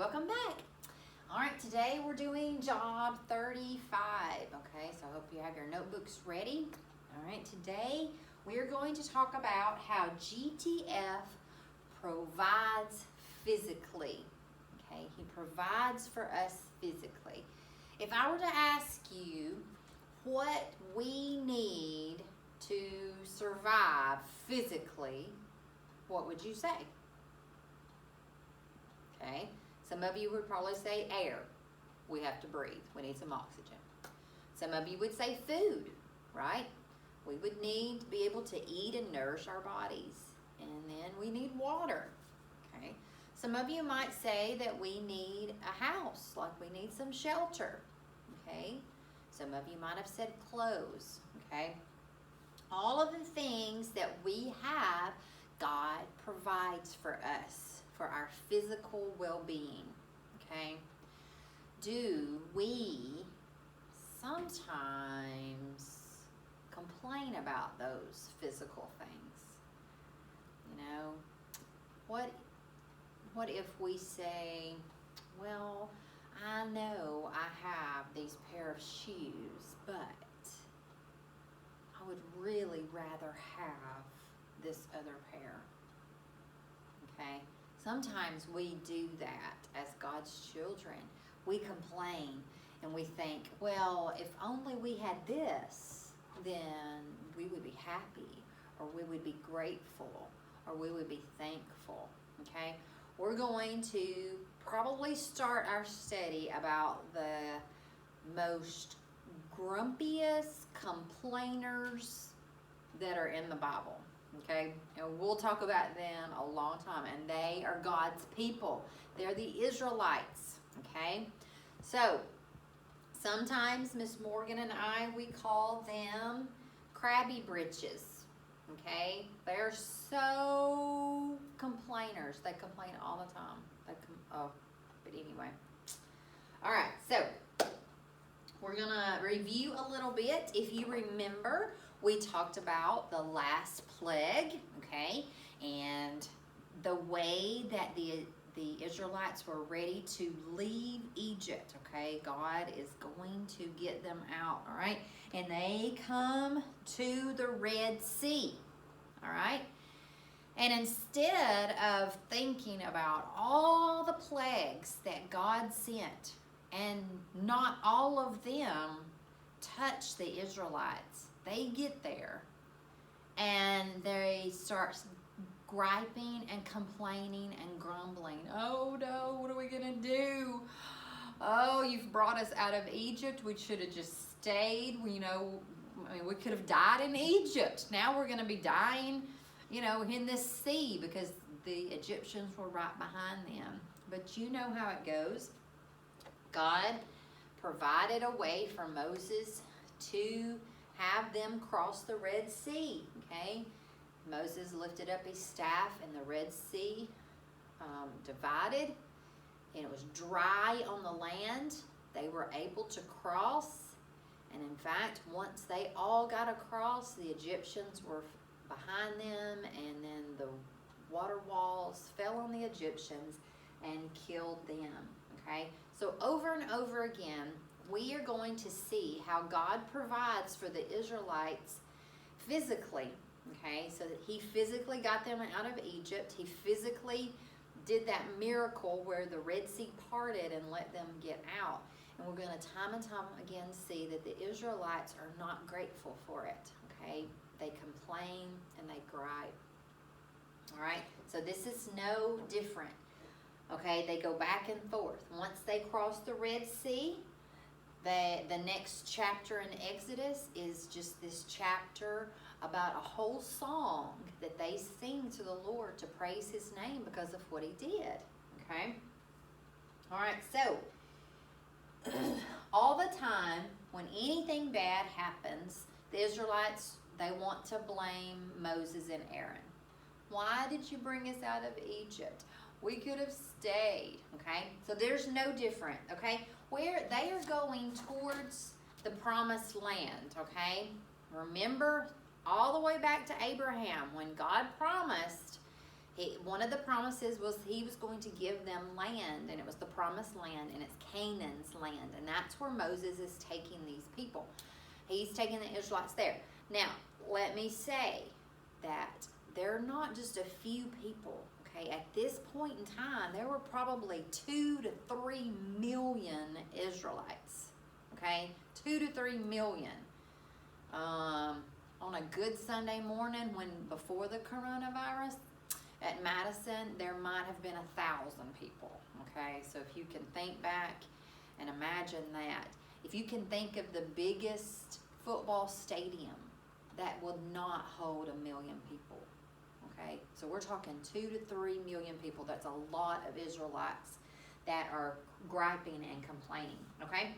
Welcome back. All right, today we're doing job 35, okay? So I hope you have your notebooks ready. All right, today we are going to talk about how GTF provides physically, okay? He provides for us physically. If I were to ask you what we need to survive physically, what would you say? Okay, some of you would probably say air. We have to breathe. We need some oxygen. Some of you would say food, right? We would need to be able to eat and nourish our bodies. And then we need water, okay? Some of you might say that we need a house, like we need some shelter, okay? Some of you might have said clothes, okay? All of the things that we have, God provides for us, for our physical well-being, okay? Do we sometimes complain about those physical things? You know, what if we say, well, I know I have these pair of shoes, but I would really rather have this other pair, okay? Sometimes we do that as God's children. We complain and we think, well, if only we had this, then we would be happy, or we would be grateful, or we would be thankful, okay? We're going to probably start our study about the most grumpiest complainers that are in the Bible. Okay, and we'll talk about them a long time, and they are God's people. They're the Israelites, okay? So, sometimes Miss Morgan and I, we call them crabby britches, okay? They're so complainers. They complain all the time. But anyway. All right, so we're going to review a little bit. If you remember, we talked about the last plague, okay, and the way that the Israelites were ready to leave Egypt, okay? God is going to get them out, all right? And they come to the Red Sea, all right? And instead of thinking about all the plagues that God sent, and not all of them touch the Israelites, they get there and they start griping and complaining and grumbling. Oh no, what are we gonna do? Oh, you've brought us out of Egypt. We should have just stayed. We could have died in Egypt. Now we're gonna be dying, in this sea, because the Egyptians were right behind them. But you know how it goes. God provided a way for Moses to have them cross the Red Sea, okay? Moses lifted up his staff and the Red Sea divided, and it was dry on the land. They were able to cross, and in fact, once they all got across, the Egyptians were behind them, and then the water walls fell on the Egyptians and killed them, okay? So over and over again, we are going to see how God provides for the Israelites physically, okay? So that he physically got them out of Egypt. He physically did that miracle where the Red Sea parted and let them get out. And we're going to time and time again see that the Israelites are not grateful for it, okay? They complain and they gripe, all right? So this is no different, okay? They go back and forth. Once they cross the Red Sea, the next chapter in Exodus is just this chapter about a whole song that they sing to the Lord to praise his name because of what he did, okay? All right, so all the time when anything bad happens, the Israelites, they want to blame Moses and Aaron. Why did you bring us out of Egypt? We could have stayed, okay? So there's no different, okay? Where they are going towards the promised land, okay? Remember all the way back to Abraham when God promised One of the promises was he was going to give them land, and it was the promised land, and it's Canaan's land, and that's where Moses is taking these people. He's taking the Israelites there. Now, let me say that they're not just a few people, okay? At this point in time, there were probably 2 to 3 million Israelites, okay? 2 to 3 million. On a good Sunday morning, before the coronavirus, at Madison, there might have been 1,000 people, okay? So if you can think back and imagine that. If you can think of the biggest football stadium, that will not hold 1 million people, okay? So we're talking 2 to 3 million people. That's a lot of Israelites that are griping and complaining, okay?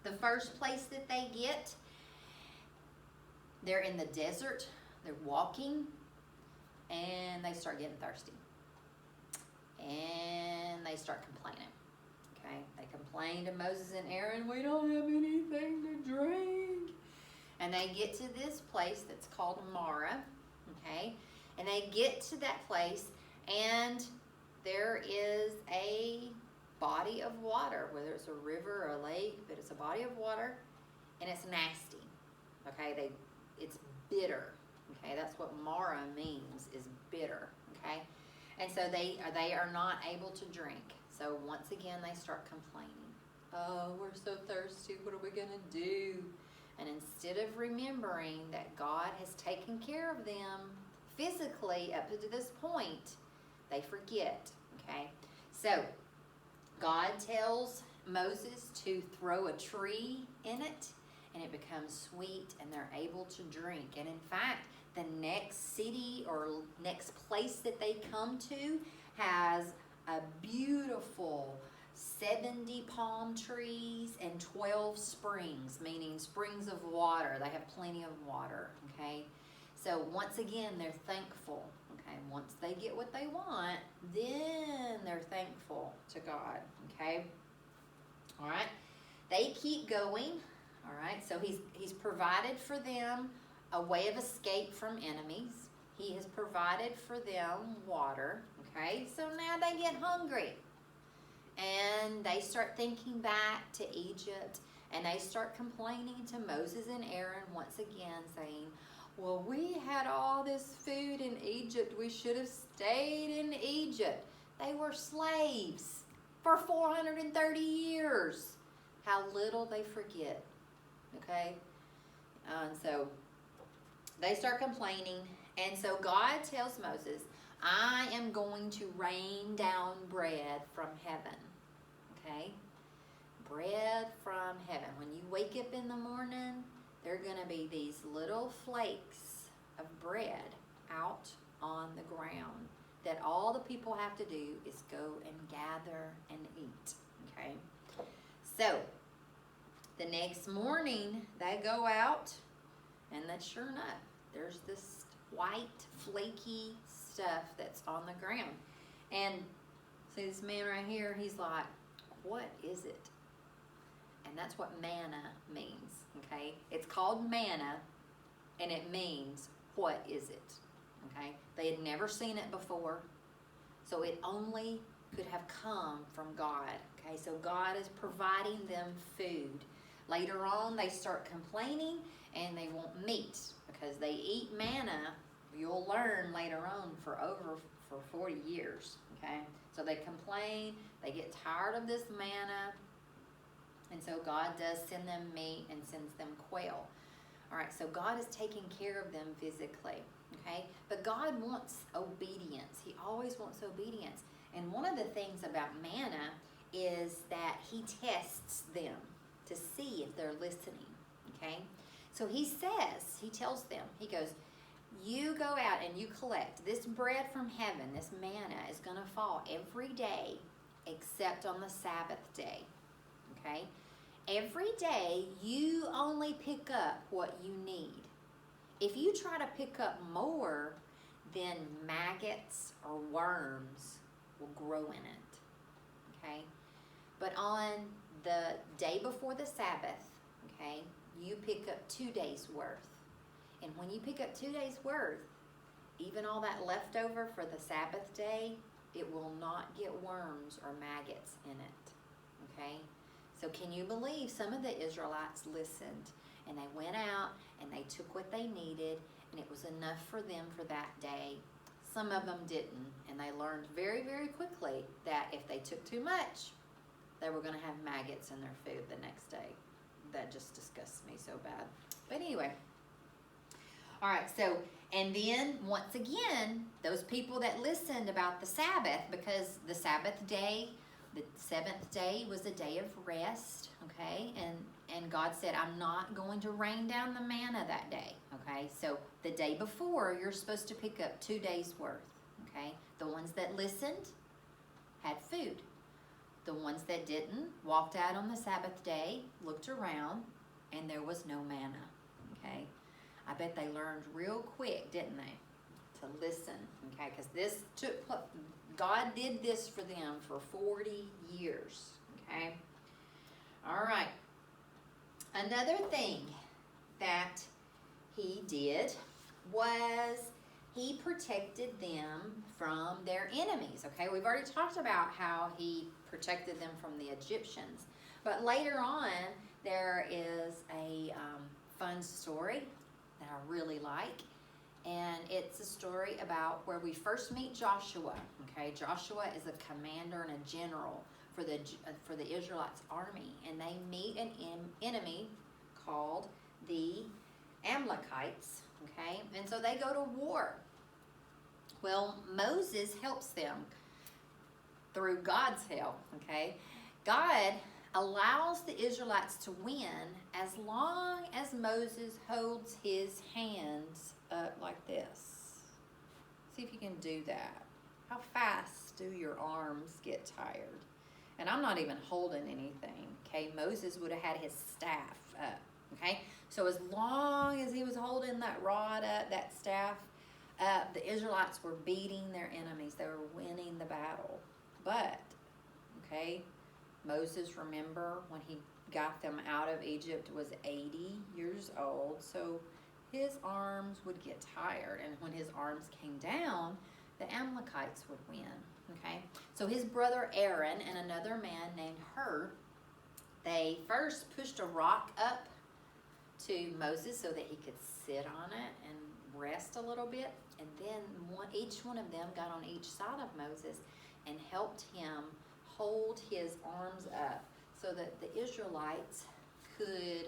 The first place that they get, they're in the desert, they're walking, and they start getting thirsty. And they start complaining, okay? They complain to Moses and Aaron, we don't have anything to drink. And they get to this place that's called Marah, okay? And they get to that place, and there is a body of water, whether it's a river or a lake, but it's a body of water, and it's nasty, okay? It's bitter, okay? That's what Marah means, is bitter, okay? And so they are not able to drink. So once again, they start complaining. Oh, we're so thirsty. What are we going to do? And instead of remembering that God has taken care of them physically up to this point, they forget, okay? So God tells Moses to throw a tree in it, and it becomes sweet, and they're able to drink. And in fact, the next city or next place that they come to has a beautiful 70 palm trees and 12 springs, meaning springs of water. They have plenty of water, okay? So once again, they're thankful, okay? Once they get what they want, then they're thankful to God, okay? All right? They keep going, all right? So he's provided for them a way of escape from enemies. He has provided for them water, okay? So now they get hungry. And they start thinking back to Egypt, and they start complaining to Moses and Aaron once again, saying, well, we had all this food in Egypt. We should have stayed in Egypt. They were slaves for 430 years. How little they forget, okay? And so they start complaining, and so God tells Moses, I am going to rain down bread from heaven, okay? Bread from heaven. When you wake up in the morning, there are going to be these little flakes of bread out on the ground that all the people have to do is go and gather and eat, okay? So the next morning, they go out, and then sure enough, there's this white, flaky stuff that's on the ground. And see this man right here, he's like, what is it? And that's what manna means, okay? It's called manna, and it means, what is it? Okay? They had never seen it before, so it only could have come from God, okay? So God is providing them food. Later on, they start complaining, and they want meat, because they eat manna, you'll learn later on, for 40 years, okay? So they complain, they get tired of this manna, and so God does send them meat and sends them quail. All right, so God is taking care of them physically, okay? But God wants obedience. He always wants obedience. And one of the things about manna is that he tests them to see if they're listening, okay? So he tells them, he goes, you go out and you collect this bread from heaven, this manna is going to fall every day except on the Sabbath day, okay? Every day you only pick up what you need. If you try to pick up more, then maggots or worms will grow in it, okay? But on the day before the Sabbath, okay, you pick up 2 days worth. And when you pick up 2 days worth, even all that leftover for the Sabbath day, it will not get worms or maggots in it. Okay? So can you believe some of the Israelites listened and they went out and they took what they needed and it was enough for them for that day. Some of them didn't, and they learned very, very quickly that if they took too much, they were going to have maggots in their food the next day. That just disgusts me so bad. But anyway. All right, so, and then once again, those people that listened about the Sabbath, because the Sabbath day, the seventh day was a day of rest, okay? And God said, I'm not going to rain down the manna that day, okay? So the day before, you're supposed to pick up 2 days' worth, okay? The ones that listened had food. The ones that didn't walked out on the Sabbath day, looked around, and there was no manna, okay? I bet they learned real quick, didn't they, to listen, okay? Because this God did this for them for 40 years, okay? All right. Another thing that he did was he protected them from their enemies, okay? We've already talked about how he protected them from the Egyptians. But later on, there is a fun story that I really like. And it's a story about where we first meet Joshua, okay? Joshua is a commander and a general for the Israelites' army. And they meet an enemy called the Amalekites, okay? And so they go to war. Well, Moses helps them through God's help, okay? God allows the Israelites to win as long as Moses holds his hands up like this. See if you can do that. How fast do your arms get tired? And I'm not even holding anything, okay? Moses would have had his staff up, okay? So as long as he was holding that rod up, that staff up, the Israelites were beating their enemies. They were winning the battle. But, okay, Moses, remember, when he got them out of Egypt, was 80 years old. So his arms would get tired. And when his arms came down, the Amalekites would win. Okay? So his brother Aaron and another man named Hur, they first pushed a rock up to Moses so that he could sit on it and rest a little bit. And then each one of them got on each side of Moses and helped him hold his arms up so that the Israelites could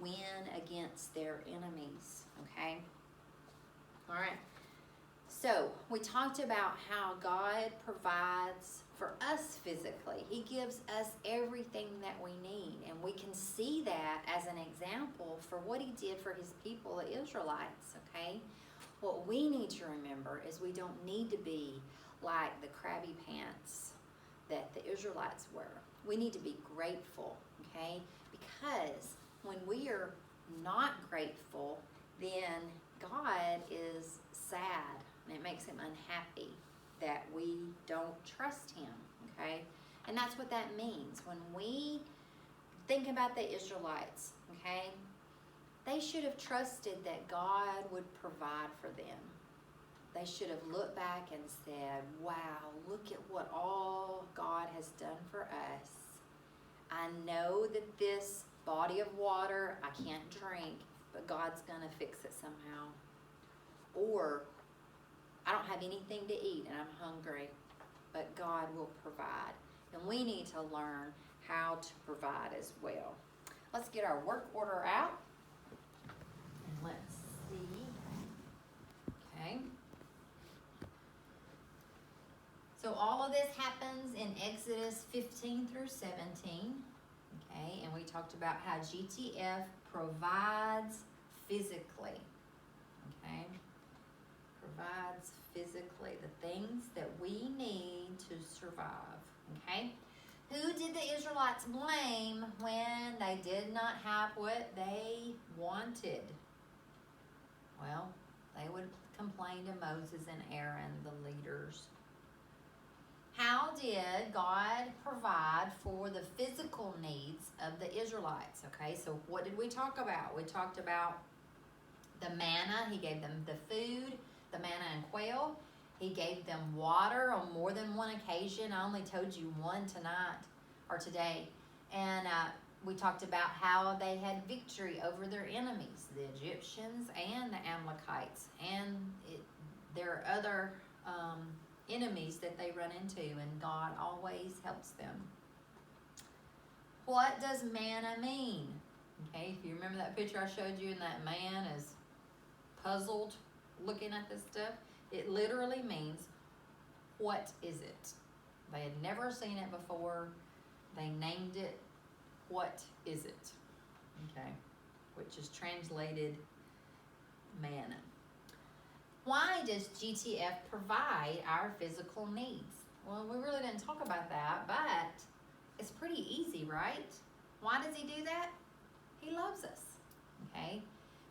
win against their enemies, okay? All right. So we talked about how God provides for us physically. He gives us everything that we need, and we can see that as an example for what he did for his people, the Israelites, okay? What we need to remember is we don't need to be like the crabby pants that the Israelites were. We need to be grateful, okay? Because when we are not grateful, then God is sad, and it makes him unhappy that we don't trust him, okay? And that's what that means. When we think about the Israelites, okay, they should have trusted that God would provide for them. They should have looked back and said, wow, look at what all God has done for us. I know that this body of water I can't drink, but God's going to fix it somehow. Or I don't have anything to eat and I'm hungry, but God will provide. And we need to learn how to provide as well. Let's get our work order out. And let's see. Okay. So all of this happens in Exodus 15 through 17. Okay, and we talked about how GTF provides physically. Okay, provides physically the things that we need to survive. Okay, who did the Israelites blame when they did not have what they wanted? Well, they would complain to Moses and Aaron, the leaders. How did God provide for the physical needs of the Israelites? Okay, so what did we talk about? We talked about the manna. He gave them the food. the manna and quail. He gave them water on more than one occasion. I only told you one tonight or today. And we talked about how they had victory over their enemies, the Egyptians and the Amalekites. And there are other enemies that they run into, and God always helps them. What does manna mean? Okay, if you remember that picture I showed you, and that man is puzzled looking at this stuff, it literally means, what is it? They had never seen it before. They named it, what is it? Okay, which is translated manna. Why does GTF provide our physical needs? Well, we really didn't talk about that, but it's pretty easy, right? Why does he do that? He loves us, okay?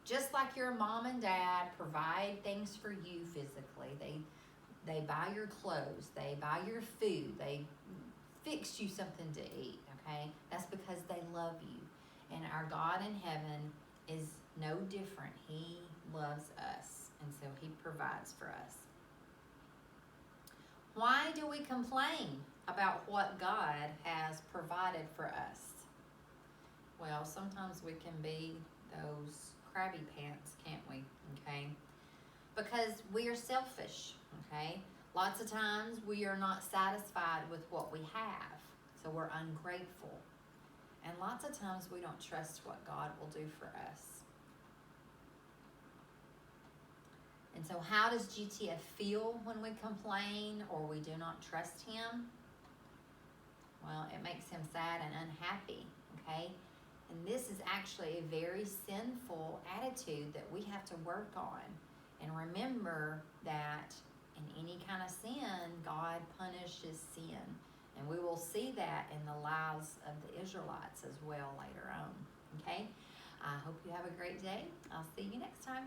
Just like your mom and dad provide things for you physically. They buy your clothes, they buy your food, they fix you something to eat, okay? That's because they love you. And our God in heaven is no different. He loves us, and so he provides for us. Why do we complain about what God has provided for us? Well, sometimes we can be those crabby pants, can't we? Okay? Because we are selfish, okay? Lots of times we are not satisfied with what we have, so we're ungrateful. And lots of times we don't trust what God will do for us. And so how does GTF feel when we complain or we do not trust him? Well, it makes him sad and unhappy, okay? And this is actually a very sinful attitude that we have to work on. And remember that in any kind of sin, God punishes sin. And we will see that in the lives of the Israelites as well later on, okay? I hope you have a great day. I'll see you next time.